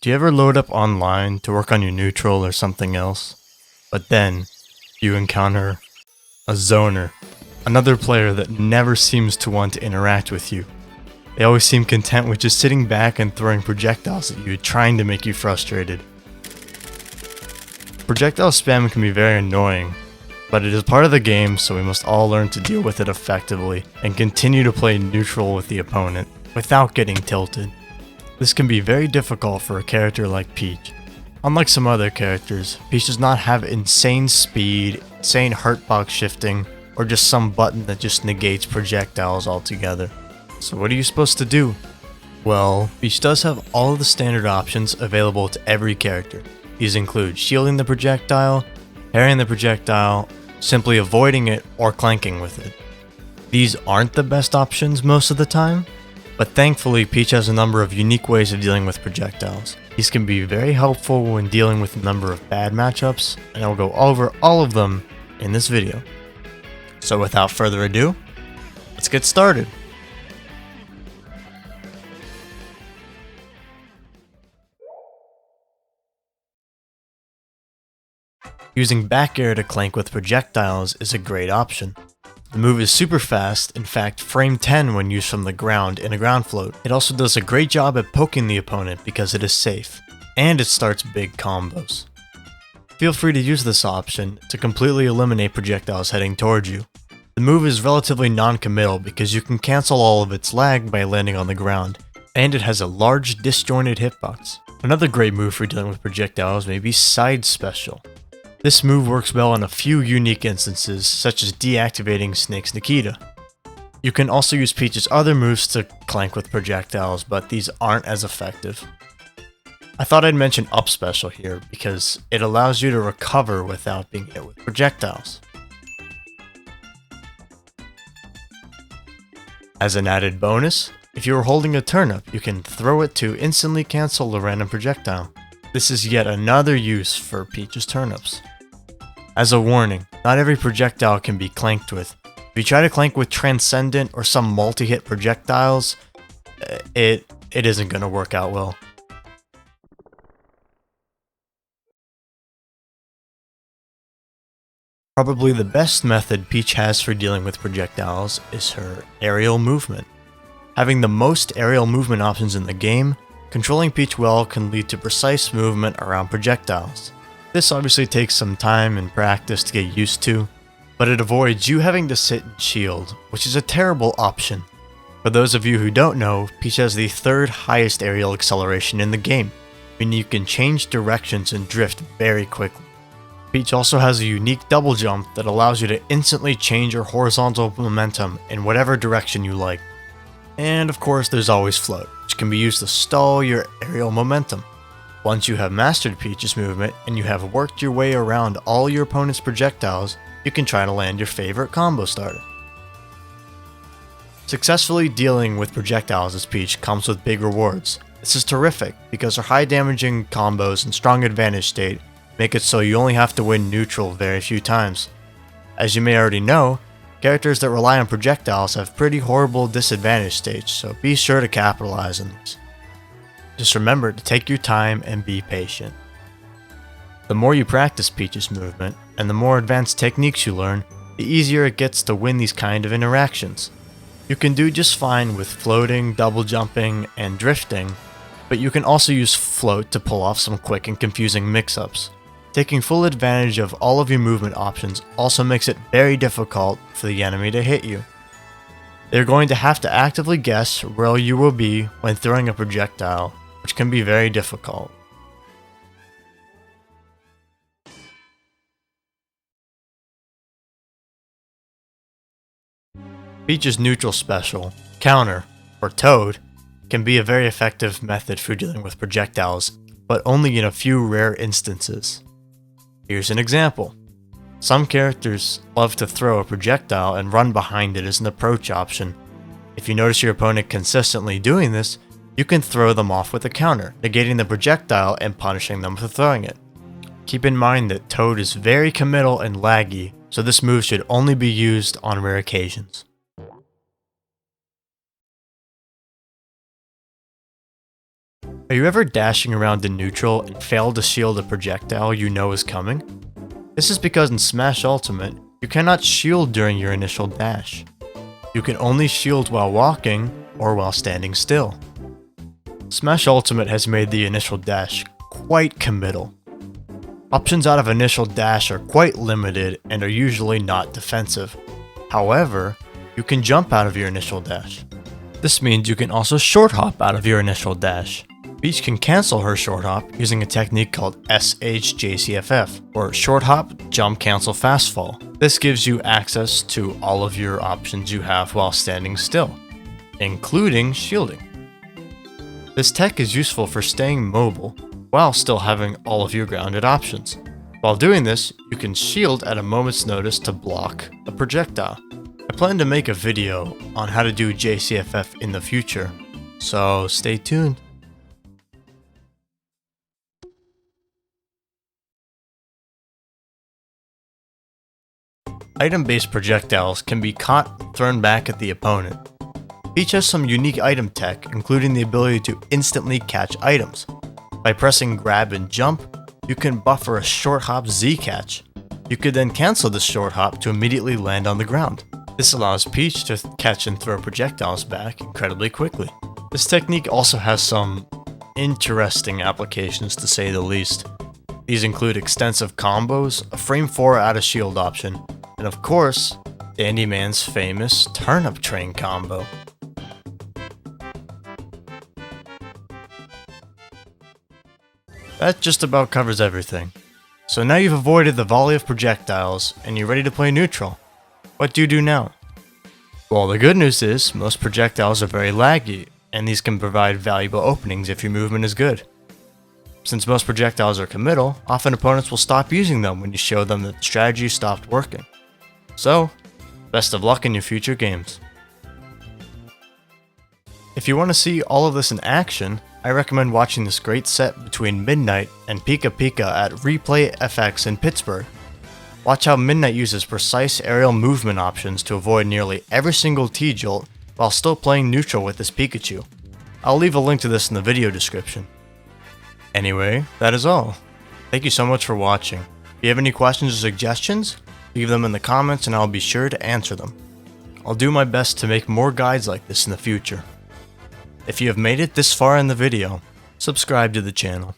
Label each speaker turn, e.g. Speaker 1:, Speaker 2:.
Speaker 1: Do you ever load up online to work on your neutral or something else? But then, you encounter a zoner, another player that never seems to want to interact with you. They always seem content with just sitting back and throwing projectiles at you, trying to make you frustrated. Projectile spam can be very annoying, but it is part of the game, so we must all learn to deal with it effectively and continue to play neutral with the opponent without getting tilted. This can be very difficult for a character like Peach. Unlike some other characters, Peach does not have insane speed, insane hurtbox shifting, or just some button that just negates projectiles altogether. So what are you supposed to do? Well, Peach does have all of the standard options available to every character. These include shielding the projectile, parrying the projectile, simply avoiding it, or clanking with it. These aren't the best options most of the time, but thankfully Peach has a number of unique ways of dealing with projectiles. These can be very helpful when dealing with a number of bad matchups, and I will go over all of them in this video. So without further ado, let's get started. Using back air to clank with projectiles is a great option. The move is super fast, in fact frame 10 when used from the ground in a ground float. It also does a great job at poking the opponent because it is safe, and it starts big combos. Feel free to use this option to completely eliminate projectiles heading towards you. The move is relatively non-committal because you can cancel all of its lag by landing on the ground, and it has a large disjointed hitbox. Another great move for dealing with projectiles may be Side Special. This move works well in a few unique instances, such as deactivating Snake's Nikita. You can also use Peach's other moves to clank with projectiles, but these aren't as effective. I thought I'd mention Up Special here, because it allows you to recover without being hit with projectiles. As an added bonus, if you are holding a turnip, you can throw it to instantly cancel a random projectile. This is yet another use for Peach's turnips. As a warning, not every projectile can be clanked with. If you try to clank with Transcendent or some multi-hit projectiles, it isn't going to work out well. Probably the best method Peach has for dealing with projectiles is her aerial movement. Having the most aerial movement options in the game, controlling Peach well can lead to precise movement around projectiles. This obviously takes some time and practice to get used to, but it avoids you having to sit and shield, which is a terrible option. For those of you who don't know, Peach has the third highest aerial acceleration in the game, meaning you can change directions and drift very quickly. Peach also has a unique double jump that allows you to instantly change your horizontal momentum in whatever direction you like. And of course there's always Float, which can be used to stall your aerial momentum. Once you have mastered Peach's movement and you have worked your way around all your opponent's projectiles, you can try to land your favorite combo starter. Successfully dealing with projectiles as Peach comes with big rewards. This is terrific because her high damaging combos and strong advantage state make it so you only have to win neutral very few times. As you may already know, characters that rely on projectiles have pretty horrible disadvantage states, so be sure to capitalize on these. Just remember to take your time and be patient. The more you practice Peach's movement, and the more advanced techniques you learn, the easier it gets to win these kind of interactions. You can do just fine with floating, double jumping, and drifting, but you can also use float to pull off some quick and confusing mix-ups. Taking full advantage of all of your movement options also makes it very difficult for the enemy to hit you. They're going to have to actively guess where you will be when throwing a projectile, which can be very difficult. Peach's neutral special, Counter, or Toad, can be a very effective method for dealing with projectiles, but only in a few rare instances. Here's an example. Some characters love to throw a projectile and run behind it as an approach option. If you notice your opponent consistently doing this, you can throw them off with a counter, negating the projectile and punishing them for throwing it. Keep in mind that Toad is very committal and laggy, so this move should only be used on rare occasions. Are you ever dashing around in neutral and fail to shield a projectile you know is coming? This is because in Smash Ultimate, you cannot shield during your initial dash. You can only shield while walking or while standing still. Smash Ultimate has made the initial dash quite committal. Options out of initial dash are quite limited and are usually not defensive. However, you can jump out of your initial dash. This means you can also short hop out of your initial dash. Peach can cancel her short hop using a technique called SHJCFF, or short hop, jump, cancel, fast fall. This gives you access to all of your options you have while standing still, including shielding. This tech is useful for staying mobile while still having all of your grounded options. While doing this, you can shield at a moment's notice to block a projectile. I plan to make a video on how to do JCFF in the future, so stay tuned. Item-based projectiles can be caught and thrown back at the opponent. Each has some unique item tech, including the ability to instantly catch items. By pressing grab and jump, you can buffer a short hop Z catch. You could then cancel this short hop to immediately land on the ground. This allows Peach to catch and throw projectiles back incredibly quickly. This technique also has some interesting applications to say the least. These include extensive combos, a frame 4 out of shield option, and of course, Dandy Man's famous turnip train combo. That just about covers everything. So now you've avoided the volley of projectiles and you're ready to play neutral. What do you do now? Well, the good news is most projectiles are very laggy, and these can provide valuable openings if your movement is good. Since most projectiles are committal, often opponents will stop using them when you show them that the strategy stopped working. So, best of luck in your future games. If you want to see all of this in action, I recommend watching this great set between Midnight and Pika Pika at Replay FX in Pittsburgh. Watch how Midnight uses precise aerial movement options to avoid nearly every single T-jolt while still playing neutral with his Pikachu. I'll leave a link to this in the video description. Anyway, that is all. Thank you so much for watching. If you have any questions or suggestions, leave them in the comments and I'll be sure to answer them. I'll do my best to make more guides like this in the future. If you have made it this far in the video, subscribe to the channel.